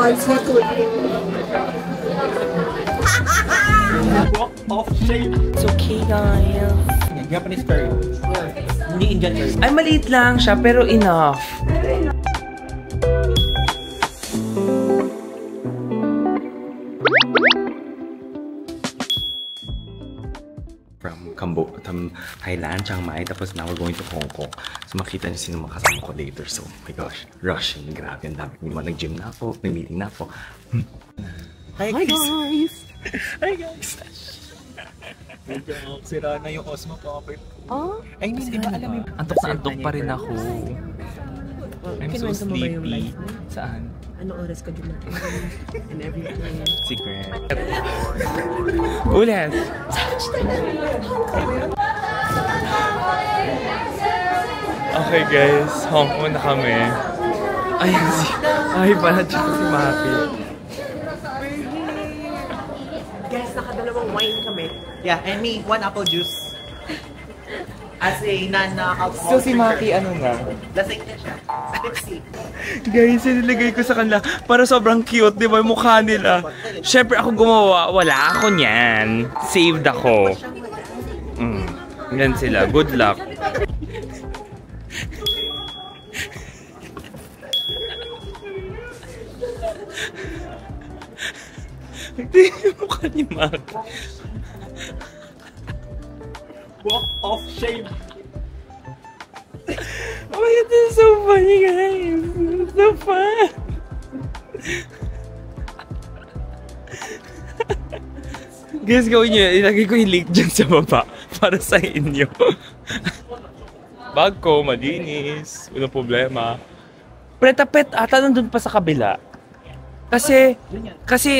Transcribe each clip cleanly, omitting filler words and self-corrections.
once he could. Walk of shame. It's okay, guys. Japanese curry. Hindi Indian curry. Ay, maliit lang siya, pero enough. From Thailand, Chiang Mai, tapos now we're going to Hong Kong. So makita niyo sino makasama ko later. So, oh my gosh, rushing. Grabe, ang dami. Nag-gym na ako, nag-meeting na ako. Hi guys! Hi guys! Medyo sira na yung Osmo Pocket. Oh? Ay, hindi ba alam mo? Antok na antok pa rin ako. I'm so sleepy. Saan? Ano oras ka dumating? And everything. Secret. Ulit! Okay guys, Hong Kong na kami. Ayan si... Ay, pala dyan si Maki. Guys, nakadalawang wine kami. Yeah, and me, 1 apple juice. As a non-alcoholic. So si Maki ano na? Lasing na siya. Guys, nilagay ko sa kanila para sobrang cute, di ba? Yung mukha nila. Siyempre ako gumawa, wala ako niyan. Saved ako. Yan sila. Good luck. Hindi yung mukha ni Maki. Walk of shame. Oh my God, this is so funny, guys. It's so fun. Guys, gawin nyo, ilagay ko yung link dyan sa baba para sa inyo. Bag ko, malinis. Walang problema. Pret-a-pet ata nandun pa sa kabila. Kasi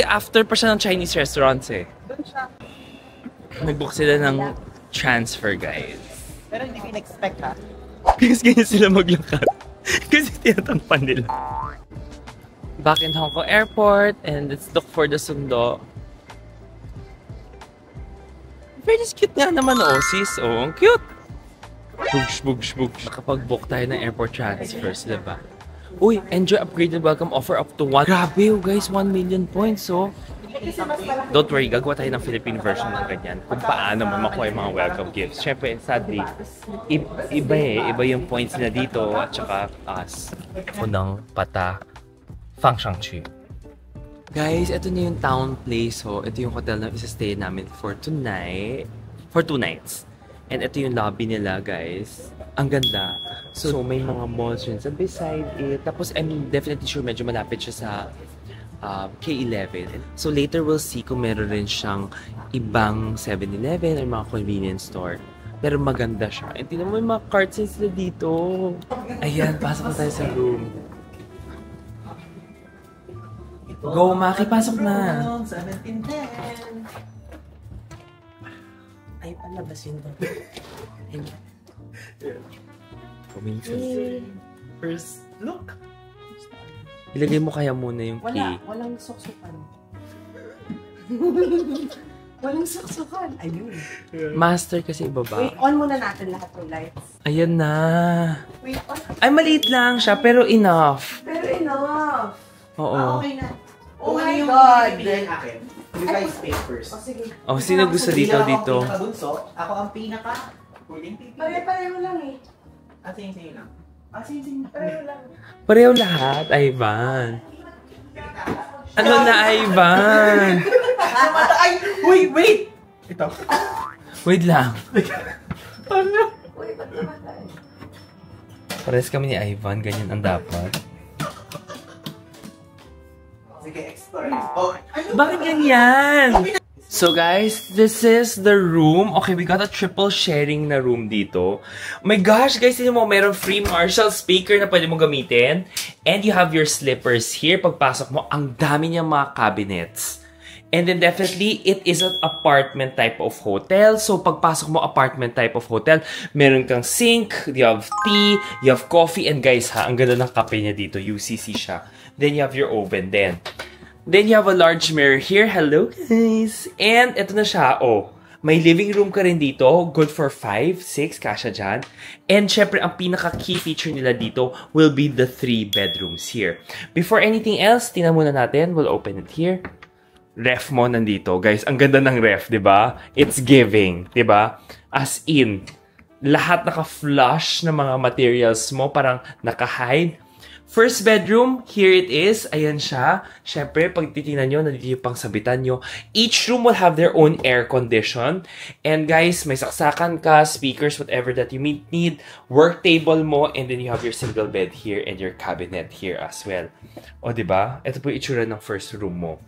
after pa siya ng Chinese restaurants eh. Nag-book sila ng transfer, guys. Pero hindi ko in-expect ha. Kasi ganyan sila maglakad. Kasi tinatampan nila. Back in Hong Kong Airport and let's look for the sundo. Very cute nga naman, oh sis. Oh, ang cute. Bugs. Nakapag-book tayo ng airport transfers, diba? Uy, enjoy upgraded welcome offer up to 1. Grabe, oh guys, 1 million points, oh. Don't worry, gagawa tayo ng Philippine version ng ganyan. Kung paano mo makuha yung mga welcome gifts. Siyempre, sadly, iba yung points na dito at saka us. Unang pata, Fang Shangqu. Guys, ito na yung town place. So, ito yung hotel na isa-stay namin for tonight. For 2 nights. And ito yung lobby nila, guys. Ang ganda. So may mga malls yun sa beside it. Tapos, I'm definitely sure medyo malapit siya sa K11. So later we'll see kung meron rin siyang ibang 7-Eleven or mga convenience store. Pero maganda siya. And tingnan mo yung mga carts sila dito. Ayan, pasok na tayo sa room. Go, Maki, pasok na. 1710. Ay, palabas yun ba? First look. Ilagay mo kaya muna yung key. Walang suksukan. Walang suksukan. Ayun. Master kasi ibaba. Wait, on muna natin lahat ng lights. Ayan na. Wait, on. Ay, maliit lang siya, pero enough. Pero enough. Oo. Okay na. Oh my God. Bibigyan akin. You guys pay first. O, sige. Oh, sino gusto dito? Ako ang pinakabunso. Ako ang pinaka huling pipili. Pare-pareho lang eh. Same lang. Same. Pareho lang. Pareho lahat, Ivan. Ano na, Ivan? Ay! Wait! Ito. Wait lang. Ano? Uy, ba't namatay? Pares kami ni Ivan, ganyan ang dapat. Sige, explore. Oh, Bakit ganyan? So guys, this is the room. Okay, we got a triple sharing na room dito. Oh my gosh, guys, yun mo, meron free Marshall speaker na pwede mo gamitin. And you have your slippers here. Pagpasok mo, ang dami niyang mga cabinets. And then definitely, it is an apartment type of hotel. So pagpasok mo, apartment type of hotel, meron kang sink, you have tea, you have coffee. And guys ha, ang ganda ng kape niya dito. UCC siya. Then you have your oven then. Then you have a large mirror here. Hello guys! And ito na siya. Oh, May living room ka rin dito. Good for 5, 6, kasha dyan. And syempre, ang pinaka-key feature nila dito will be the 3 bedrooms here. Before anything else, tingnan muna natin. We'll open it here. Ref mo nandito. Guys, ang ganda ng ref, di ba? It's giving, di ba? As in, lahat naka-flush ng mga materials mo, parang naka-hide. First bedroom, here it is. Ayan siya. Siyempre, pag titingnan nyo, nandito yung pang sabitan nyo. Each room will have their own air condition. And guys, may saksakan ka, speakers, whatever that you need. Work table mo, and then you have your single bed here and your cabinet here as well. O, diba? Ito po yung itsura ng first room mo.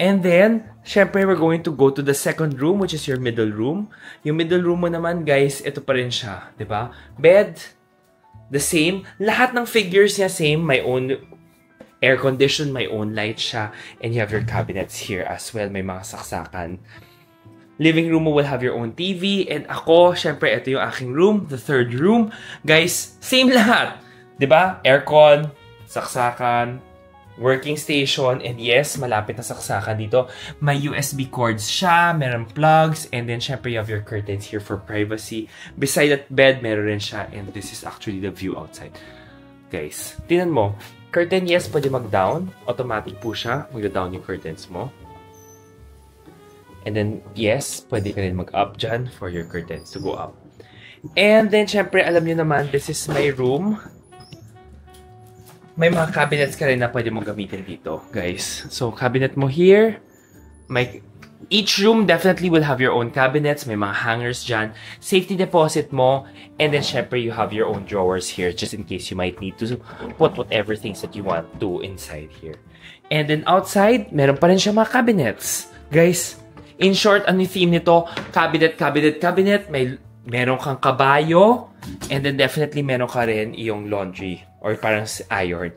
And then, syempre, we're going to go to the second room, which is your middle room. Yung middle room mo naman, guys, ito pa rin siya. Diba? Bed, the same. Lahat ng figures niya same. May own air condition, may own light siya. And you have your cabinets here as well. May mga saksakan. Living room mo will have your own TV. And ako, syempre, ito yung aking room. The third room. Guys, same lahat. Diba? Aircon, saksakan, working station, and yes, malapit na saksakan dito. May USB cords siya, meron plugs, and then syempre you have your curtains here for privacy. Beside that bed, meron rin siya, and this is actually the view outside. Guys, tingnan mo. Curtain, yes, pwede mag-down. Automatic po siya. Mag-down yung curtains mo. And then, yes, pwede ka rin mag-up dyan for your curtains to go up. And then, syempre, alam nyo naman, this is my room. May mga cabinets ka rin na pwede mong gamitin dito, guys. So, cabinet mo here. Each room definitely will have your own cabinets. May mga hangers dyan. Safety deposit mo. And then, syempre, you have your own drawers here just in case you might need to put whatever things that you want to inside here. And then, outside, meron pa rin siya mga cabinets. Guys, in short, ano yung theme nito? Cabinet, cabinet, cabinet. Meron kang kabayo. And then, definitely, meron ka rin yung laundry. Or parang iron.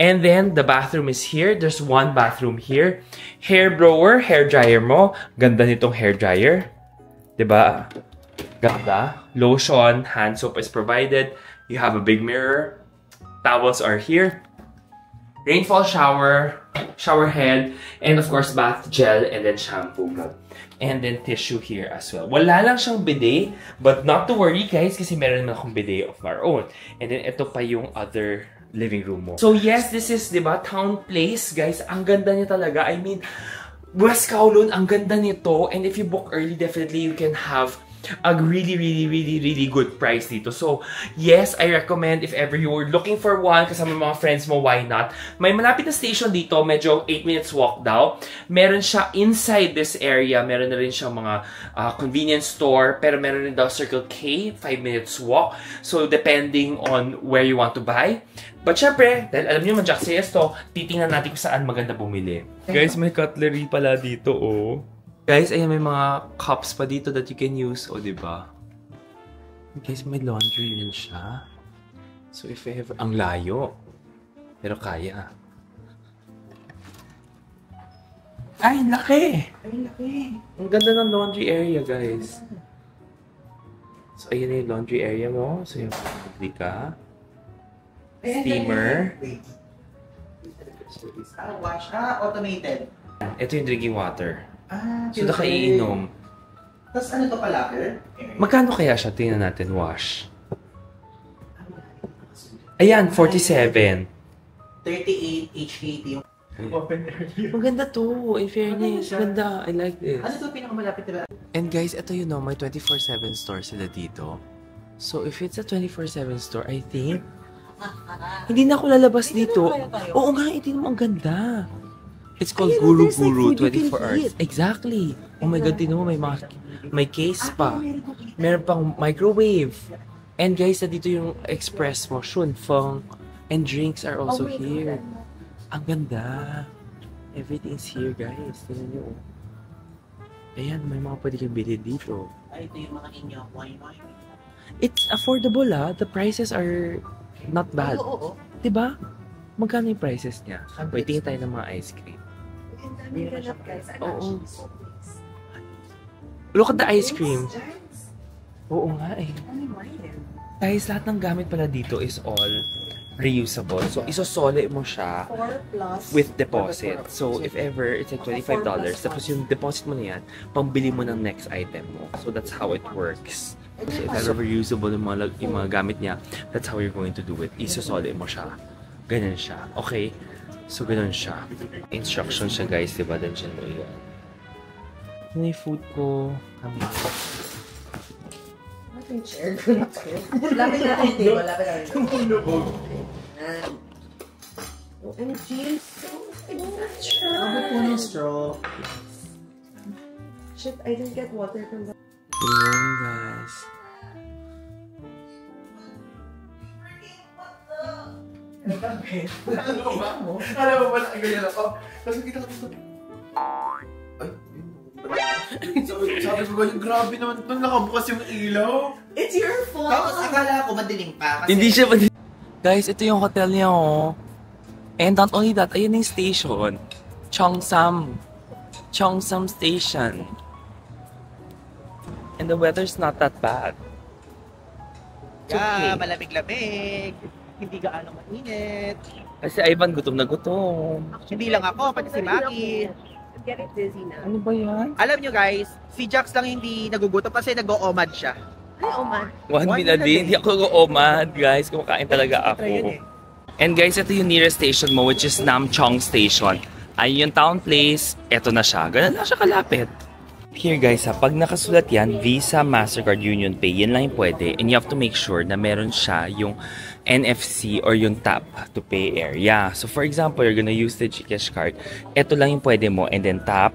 And then, the bathroom is here. There's one bathroom here. Hair blower, hair dryer mo. Ganda nitong hair dryer. Diba? Ganda. Lotion, hand soap is provided. You have a big mirror. Towels are here. Rainfall shower, shower head, and of course, bath gel, and then shampoo. And then tissue here as well. Wala lang siyang bidet, but not to worry guys, kasi meron naman akong bidet of our own. And then ito pa yung other living room mo. So yes, this is, diba, Town Place, guys. Ang ganda niya talaga. I mean, West Kowloon, ang ganda nito. And if you book early, definitely you can have a really good price dito. So, yes, I recommend if ever you're looking for one, kasama mga friends mo, why not? May malapit na station dito, medyo 8 minutes walk daw. Meron siya inside this area, meron na rin siyang mga convenience store, pero meron rin daw Circle K, 5 minutes walk. So, depending on where you want to buy. But syempre, dahil alam niyo man, Jack says to, titingnan natin kung saan maganda bumili. Guys, may cutlery pala dito, oh. Guys, ayan, may mga cups pa dito that you can use. O, diba? Guys, may laundry din siya. So, if ever... Ang layo. Pero kaya. Ay, laki! Ay, laki. Ang ganda ng laundry area, guys. So, ayan na yung laundry area mo. So, yung laundry ka. Steamer. Wash. Automated. Ito yung drinking water. So, filter. nakaiinom. Tapos ano to pala, Claire? Magkano kaya siya? Tingnan natin, wash. Ayan, 47. 38 HKT yung open area. Maganda to, in fairness. Maganda, I like this. Ano to pinakamalapit, diba? And guys, ito you know, may 24/7 store sila dito. So, if it's a 24/7 store, I think, hindi na ako lalabas dito. Oo nga, ito naman ang ganda. It's called Guru Guru 24 hours. Exactly. Oh my God, tinan mo, may case pa. Meron pang microwave. And guys, dito yung express mo, Shunfeng. And drinks are also here. Ang ganda. Everything's here, guys. Tingnan nyo. Ayan, may mga pwede kang bilhin dito. Ay, ito yung mga inyo. Wine. It's affordable, ah. The prices are not bad. Oo. Diba? Magkano yung prices niya? Wait, tingin tayo ng mga ice cream. Oo. Look at the ice cream. Oo nga eh. Guys, lahat ng gamit pala dito is all reusable. So, isosole mo siya 4 plus. with deposit. So, if ever, it's like $25. Tapos yung deposit mo na yan, pambili mo ng next item mo. So, that's how it works. So, if ever reusable yung mga gamit niya, that's how you're going to do it. Isosole mo siya. Ganun siya. Okay? So, ganun siya. Instruction siya, guys. Diba? Diyan mo yan. Ano yung food ko? Yung chair ko na kayo. Lapit natin yung table. Lapit natin yung table. OMG, so natural. Ano po ng straw? Shit, I didn't get water from the... Good morning, guys. Alam mo ba na ganyan ako? Kasi kita ko dito. Sabi ko ganyan, grabe naman ito. Nakabukas yung ilaw. It's your fault. Tapos akala ko madilim pa. Kasi... Hindi siya pa. Guys, ito yung hotel niya, oh. And not only that, ayun yung station. Cheongsam Station. And the weather's not that bad. It's okay. Malamig-lamig. Hindi gaano mainit. Kasi Ivan, gutom na gutom. Hindi lang ako, pati si Maki. I'm getting dizzy now. Ano ba yan? Alam nyo guys, si Jax lang hindi nagugutom kasi nag-o-omad siya. Ay, oh man. One meal a day. Hindi ako go-omad, guys. Kumakain talaga ako. And guys, ito yung nearest station mo, which is Namchong Station. Ayun yung town place. Ito na siya. Ganun lang siya kalapit. Here guys, pag nakasulat yan, Visa, Mastercard, Union Pay, yan lang yung pwede. And you have to make sure na meron siya yung NFC or yung tap to pay area. So for example, you're gonna use the GCash card. Ito lang yung pwede mo. And then tap.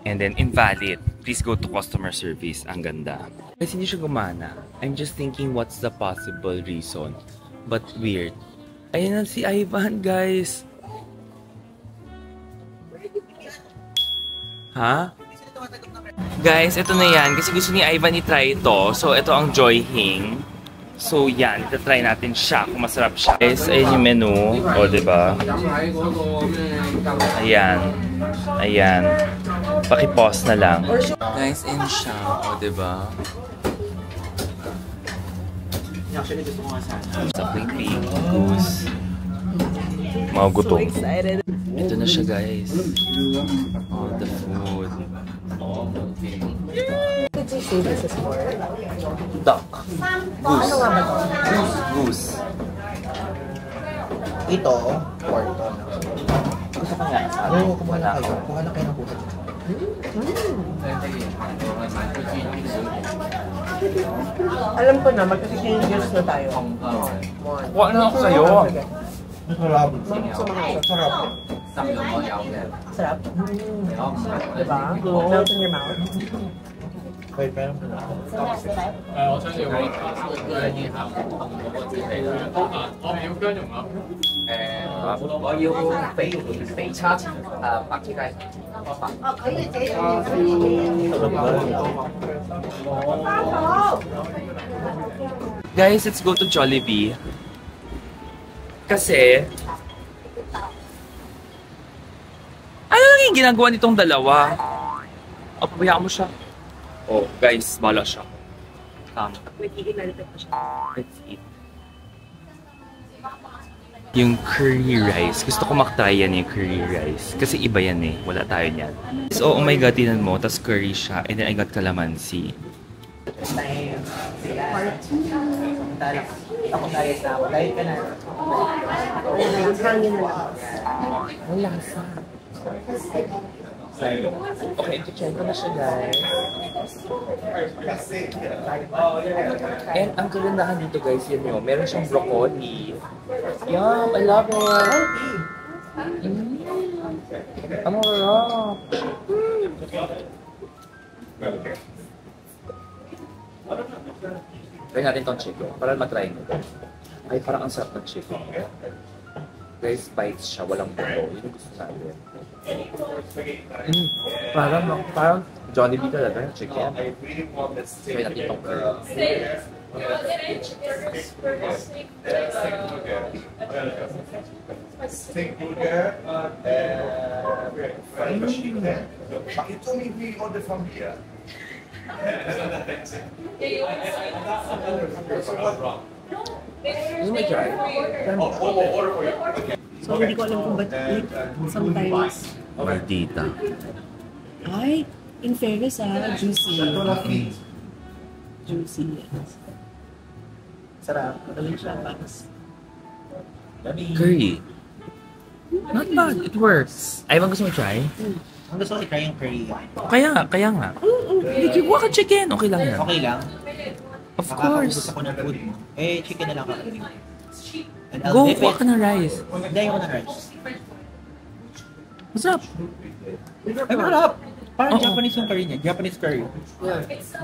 And then invalid. Please go to customer service. Ang ganda. Kasi hindi siya gumana. I'm just thinking what's the possible reason. But weird. Ayan na si Ivan, guys. Ha? Guys, ito na yan. Kasi gusto ni Ivan i-try ito. So, ito ang Joy Hing. So, yan. Ito-try natin siya kung masarap siya. Guys, ayun yung menu. O, diba? Ayan. Ayan. Paki-pause na lang. Guys, in siya. O, diba? Actually, gusto ko nga sana. Something pink. Goose. Mga gutom. Excited. Ito na siya, guys. Oh, the food. Did you say this is for? Duck. Goose. Ano nga ba ito? Goose. Ito, pork. Gusto ko nga. Oo, kumuha na kayo. Kuha na kayo ng puto. Alam ko na, mag-changes na tayo. Kuha na ako sa'yo. Sarap. Sarap. Sarap? Diba? Melt in your mouth. Wait, meron mo na. Guys, let's go to Jollibee. Kasi, ano lang yung ginagawa nitong dalawa? O, pabayaan mo siya. Oh, guys, bala siya. Let's eat. Yung curry rice. Gusto ko makatry yan yung curry rice. Kasi iba yan eh. Wala tayo niyan. So, oh my God, tinan mo. Tapos curry siya. And then I got calamansi. Ako diet na ako. Diet ka na. Wala sa. Okay, ito-check ko na siya, guys. And ang kagandahan dito, guys, yun yun. Meron siyang broccoli. Yum! I love it! Ang sarap! Try natin tong chicken para matry nyo. Ay, parang ang sarap ng chicken. Guys, bites siya, walang buto. Yun yung gusto natin. Parang Jollibee talaga yung chicken. Try natin tong curry. You told me we order from here. You may try. So, hindi ko alam kung ba't sometimes... Maldita. Ay, in fairness juicy. Juicy, yes. Sarap. Magaling siya, Pax. Curry. Not bad. It works. Ay, bang gusto mo try? Ang gusto ko i-try yung curry. Kaya nga. Hindi, kuha ka chicken. Okay lang yan. Okay lang? Of Baka kung course. gusto ko ng food mo. Eh, chicken na lang ako. And Go, dip kuha it. ka ng rice. Hindi, ayoko ng rice. What's up? Ay, marap! Parang Oo. Japanese yung curry niya. Japanese curry.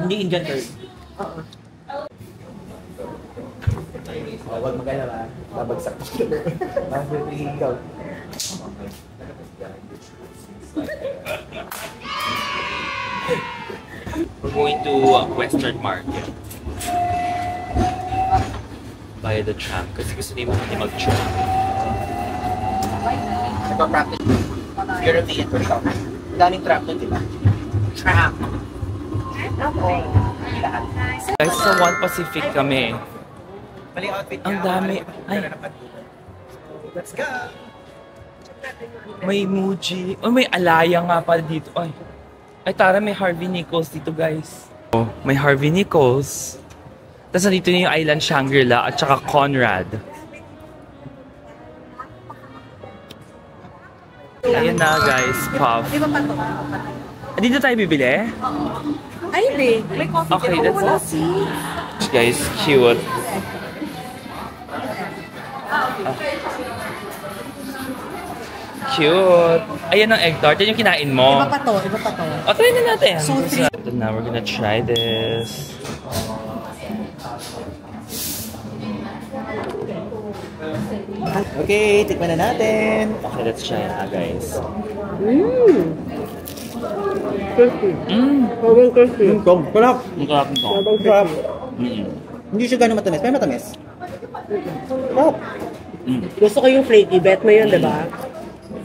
Hindi Indian curry. Huwag mag-alala. Babagsak ko. Bakit ikaw? We're going to Western Market. Via the tram. Kasi gusto niyo hindi mag-tram. Nagpa-practice. European ko ikaw. Daming trap doon, di ba? Trap! Lahat. Guys, sa One Pacific kami. Mali outfit Ang niya. dami. Ay. Let's go! May Muji. Oh, may Alaya nga pala dito. Ay, tara, may Harvey Nichols dito, guys. Oh, may Harvey Nichols. Tapos nandito yung Island Shangri-La at saka Conrad. Ayan na, guys. Puff. Di ba pa ito? Dito tayo bibili? Ay, hindi. May coffee. Okay, din. that's guys, cute. Cute. Ayan ang egg tart. Yan yung kinain mo. Iba pa to. O, try na natin. So, three. So, now we're gonna try this. Okay, tikman na natin. Okay, let's try na, guys. Crispy. Mmm. Crispy. Sarap! Ang sarap nito. Sarap! Mm. Hindi siya gano'ng matamis. Pero matamis. Sarap! Gusto ko yung flaky. Bet mo yun, di ba?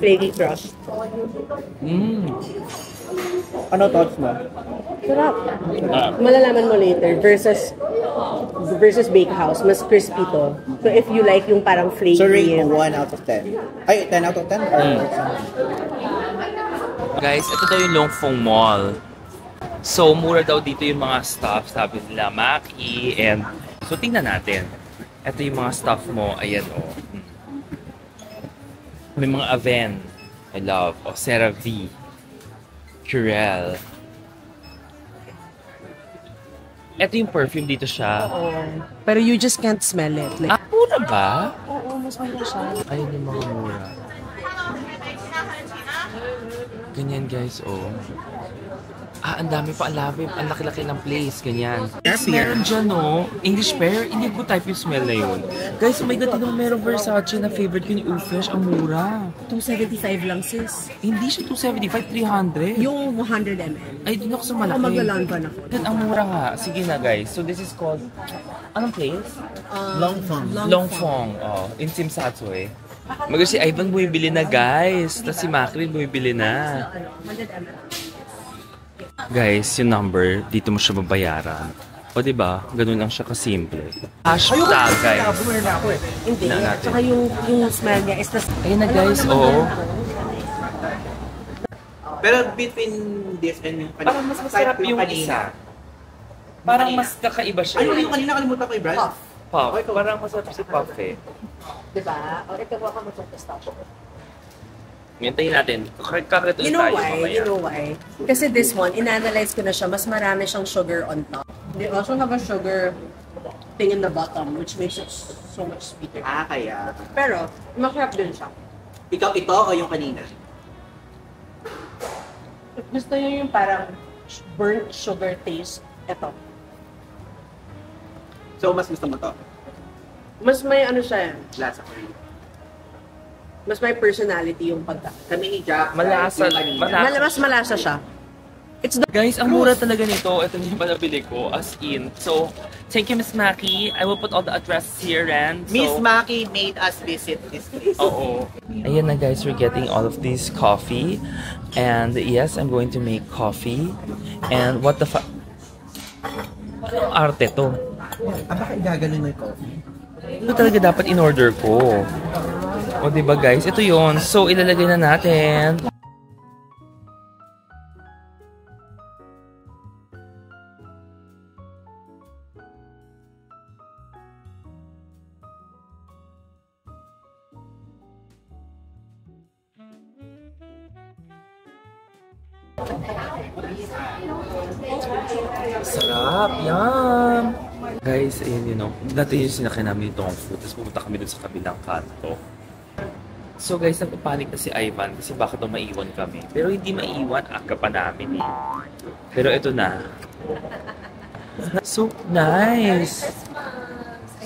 Flaky crust. Mm. Ano thoughts mo? Sarap. Ah. Malalaman mo later versus bakehouse. Mas crispy to. So if you like yung parang flaky. So rate mo 1 out of 10. Ay, 10 out of 10? Or Guys, ito daw yung Longfong Mall. So, mura daw dito yung mga stuff. Sabi nila, Maki, and... So, tingnan natin. Ito yung mga stuff mo. Ayan, oh. May mga Aven. I love. O, CeraVe. Curel. Ito yung perfume dito siya. Pero you just can't smell it. Like, Mura ba? oo, mas mura siya. Ayun yung mga mura. Ganyan, guys, oh. Ang dami pa, ang laki-laki ng place, ganyan. Yes, meron dyan, no? English pear, hindi ko type yung smell na yun. Guys, oh my God, tinong meron Versace na favorite ko yung Ufish, ang mura. 275 lang, sis. Hindi siya 275, 300. Yung 100 ml. Ay, din ako sa malaki. Ako maglalanban ako. Yan, ang mura nga. Sige na, guys. So, this is called, anong place? Longfong. Longfong. Oh, in Simsatsu, eh. Si Ivan bumibili na, guys. Tapos si Macri bumibili na. 100 ml. Guys, yung number, dito mo siya babayaran. O, diba? Ganun lang siya kasimple. Hashtag, guys. Bumili na ako eh. Hindi. Na natin. Tsaka yung smell niya is the... Ayun na, guys. Oo. Pero between this and yung kanina. Parang mas masarap yung isa. Parang mas kakaiba siya. Ano yung kanina? Kalimutan ko yung brand? Puff. Puff. Parang masarap si Puff, eh. Diba? O, ito ko ako mag-pistachio. Hintayin natin. Kakatuloy You know tayo why? mamaya. You know why? Kasi this one, in-analyze ko na siya, mas marami siyang sugar on top. They also have a sugar thing in the bottom, which makes it so much sweeter. Kaya. Pero, masarap din siya. Ikaw ito o yung kanina? Gusto niyo yung parang burnt sugar taste. Ito. So, mas gusto mo to? Mas may ano siya, Lasa ko rin. mas may personality yung pagka. Kami ni Jack. Malasa. yung kanina. Mas malasa siya. It's the... Guys, ang mura talaga nito. Ito yung nabili ko, as in. So, thank you, Miss Maki. I will put all the addresses here, and so... Miss Maki made us visit this place. Oo. Ayan na, guys. We're getting all of this coffee. And yes, I'm going to make coffee. And what the fuck? Anong arte to? Bakit gaganon mo yung coffee? Ito talaga dapat in-order ko. O, diba guys? Ito yon. So, ilalagay na natin. Sarap! Yum! Guys, ayun yun, no? Dati yung sinakyan namin itong food. Tapos pupunta kami dun sa kabilang kanto. So guys, nagpapanik na si Ivan kasi baka daw maiwan kami. Pero hindi maiwan, aga pa namin eh. Pero ito na. So nice!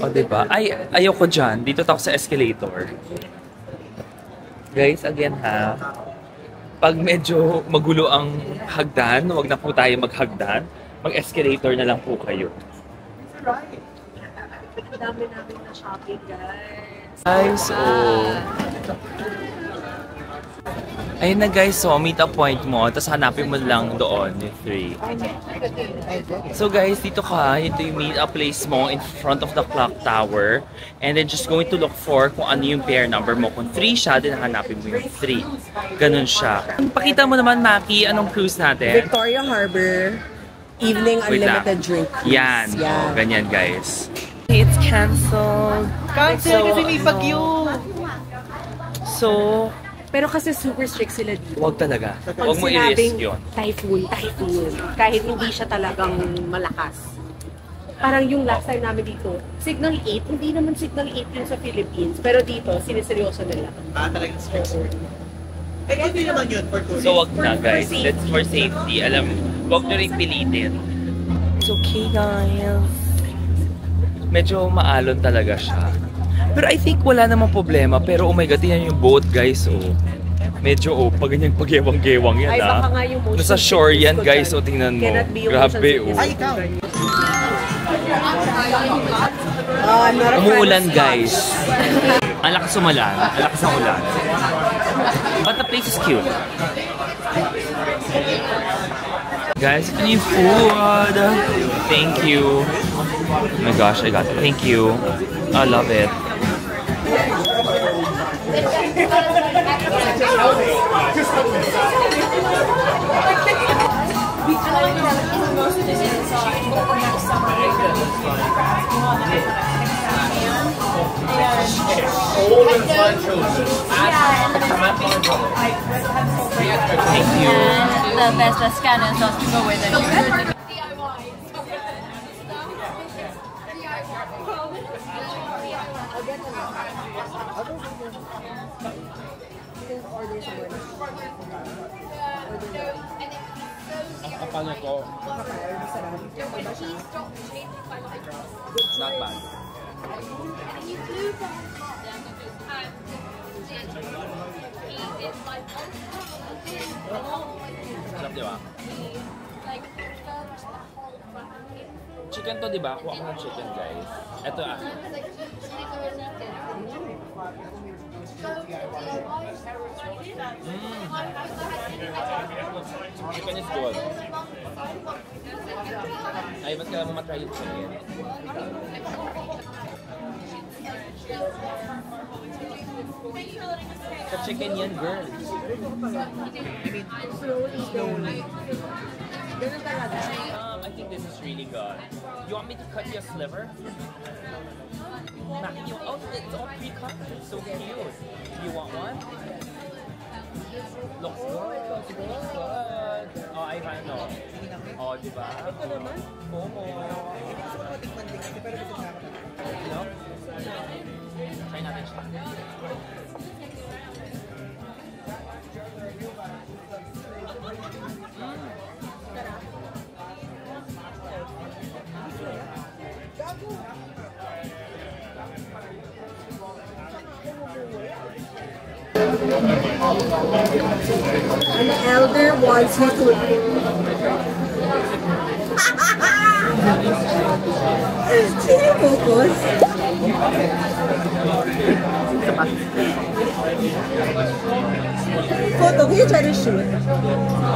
O, diba? Ay, ayoko dyan. Dito ako sa escalator. Guys, again ha. Pag medyo magulo ang hagdan, wag na po tayo maghagdan. Mag-escalator na lang po kayo. Ang dami namin na shopping, guys. Guys, oh. Ayun na guys, so meet up point mo, tapos hanapin mo lang doon yung 3. So guys, dito ka, ito yung meet up place mo in front of the clock tower. And then just going to look for kung ano yung pair number mo. Kung 3 siya, din hanapin mo yung 3. Ganun siya. Pakita mo naman, Maki, anong cruise natin? Victoria Harbor, evening unlimited drink cruise. Yan. Oh, ganyan guys. It's canceled. Cancel kasi may bagyo. So, pero kasi super strict sila dito. wag talaga. Pag Wag mo i-risk yun. typhoon. Kahit hindi siya talagang malakas. Parang yung last time namin dito, Signal 8, hindi naman Signal 8 yun sa Philippines. Pero dito, siniseryoso nila. Talagang strict. Eh, hindi naman yun for tourists. So, wag na guys. That's for safety. Alam, wag nyo rin pilitin. It's okay guys. Medyo maalon talaga siya. Pero I think wala namang problema. Pero oh my god, yan yung boat guys. Oh. Medyo pag ganyan pagyewang-gewang yan. Ay, baka nga yung motion nasa shore yan sickness ko guys. dyan. O tingnan mo. Cannot be yung Grabe motion oh. Ay, ikaw! I'm not a fan Umuulan of guys. Ang lakas umalan. Ang lakas ng ulan. But the place is cute. Guys, ito yung food. Thank you. Oh my gosh, I got it. Thank you. I love it. Thank you. And the best scanners also to go with it. Ang kapal na ko. Not bad. Sarap, di ba? Chicken to, di ba? Kuha ko ng chicken, guys. Ito ah. Chicken is good. Ay, ba't kailangan mo matry yung chicken? Sa chicken yan, girl. I think this is really good. You want me to cut you a sliver? Oh, it's all pre-cut. It's so cute. You want one? Looks good. Looks good. Oh, I know. Oh, diba? Ito naman. Momo. No? Try natin siya. An elder wants you to... Sino focus? photo. Can you try to shoot?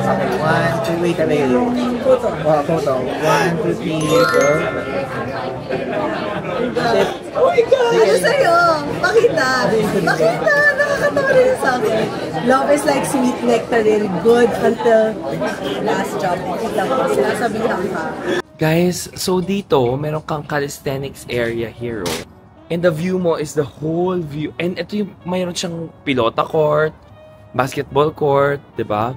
Okay, 1, 2, wait, wait. Photo. Oh, photo. 1, 2, 3, go. Oh my God! Ano sa'yo? Pakita! Pakita! Nakakatawa rin sa akin. Love is like sweet nectarine. Good until last drop. Kita ko. Sinasabihan ka. Guys, so dito, meron kang calisthenics area here, oh. And the view mo is the whole view. And ito yung, mayroon siyang pilota court, basketball court, diba?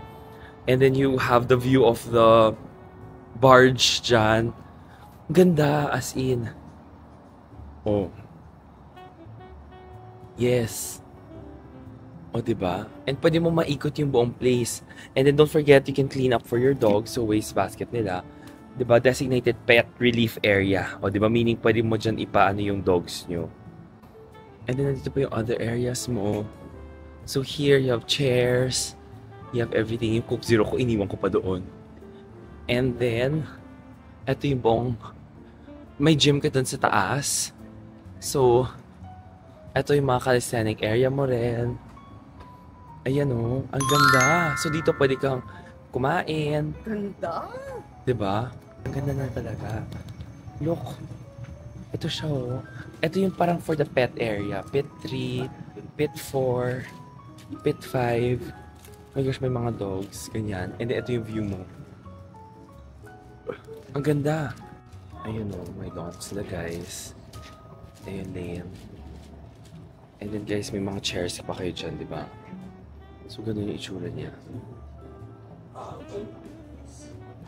And then you have the view of the barge dyan. Ganda, as in. Oh. Yes. O, diba? And pwede mo maikot yung buong place. And then don't forget, you can clean up for your dog. So, waste basket nila. Diba? Designated pet relief area. O, diba? Meaning, pwede mo dyan ipaano yung dogs nyo. And then, nandito pa yung other areas mo. So, here, you have chairs. You have everything. Yung Coke Zero ko, iniwan ko pa doon. And then, eto yung buong, may gym ka dun sa taas. So, eto yung mga calisthenic area mo rin. Ayan o, ang ganda. So, dito pwede kang kumain. Ganda! Diba? Ang ganda na talaga. Look. Ito siya o. Ito yung parang for the pet area. Pet 3, pet 4, pet 5. Oh my gosh, may mga dogs. Ganyan. And then, ito yung view mo. Ang ganda. Ayun o, may dogs sila guys. Ayun din. And then guys, may mga chairs pa kayo dyan, di ba? So, ganun yung itsura niya.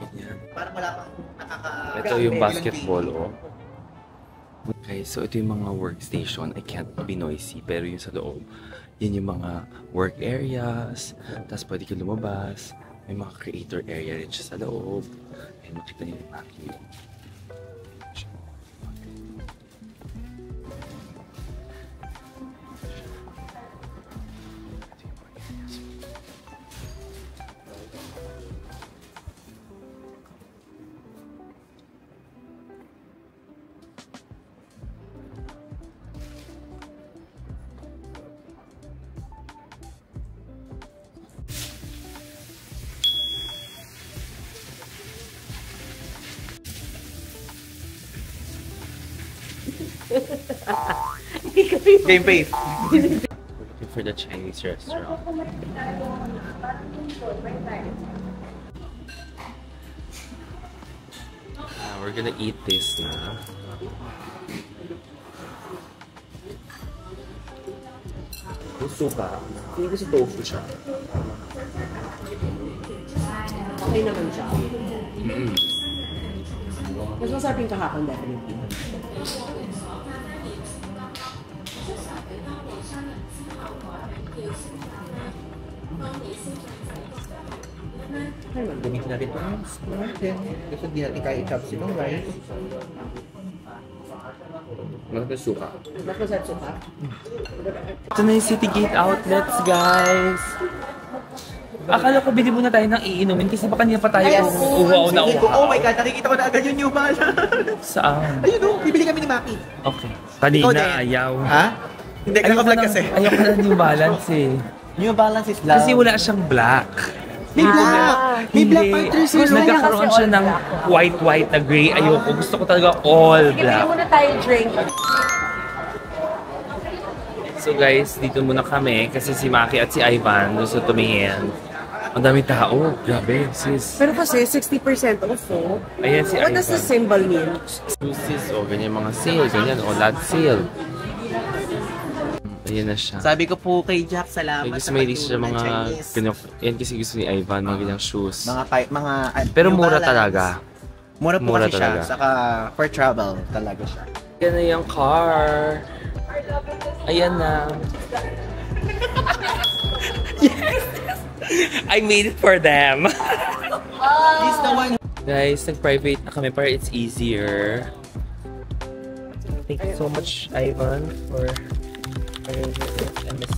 Ganyan. Parang wala pang Ito yung basketball, oh. Okay, so ito yung mga workstation. I can't be noisy, pero yung sa loob, yan yung mga work areas. Tapos pwede ka lumabas. May mga creator area rin siya sa loob. Ayun, makita niyo yung vacuum. Game face. Looking for the Chinese restaurant. We're gonna eat this na. Yung suka, hindi ko sa tofu siya. Okay naman siya. Mas masarap yung kahapon definitely. Gamitin natin ito. Kasi di natin kaya i-chopstick ng rice. Mas may suka. Mas masarap suka. Ito na yung City Gate Outlets, guys! Akala ko bili muna tayo ng iinumin kasi baka niya pa tayo uhaw na uhaw. Oh my God, nakikita ko na agad yung New Balance. Saan? Ayun o, bibili kami ni Maki. Okay. Kanina, ayaw. Ha? Hindi, kaka-vlog kasi. Ayaw ka na New Balance eh. New Balance is love. Kasi wala siyang black. May black! May black Panthers yun. Nagkakaroon siya ng white na gray. Ayoko. Gusto ko talaga all black. Sige, muna tayo drink. So guys, dito muna kami kasi si Maki at si Ivan gusto tumingin. Ang dami tao. Grabe, sis. Pero kasi 60% off oh. Ayan si What Ivan. does the symbol mean? Sis, o ganyan mga sale, ganyan. O lot sale. Ayan na siya. Sabi ko po kay Jack, salamat Gusto may siya mga ganyan. Yan kasi gusto ni Ivan, mga ganyang shoes. Pero New mura Balance. talaga. Mura po Mura kasi talaga. siya. Saka for travel talaga siya. Ayan na yung car. Ayan na. Yes! I made it for them. He's the one. Guys, nag-private na kami para it's easier. Thank you so much, Ivan, for and Miss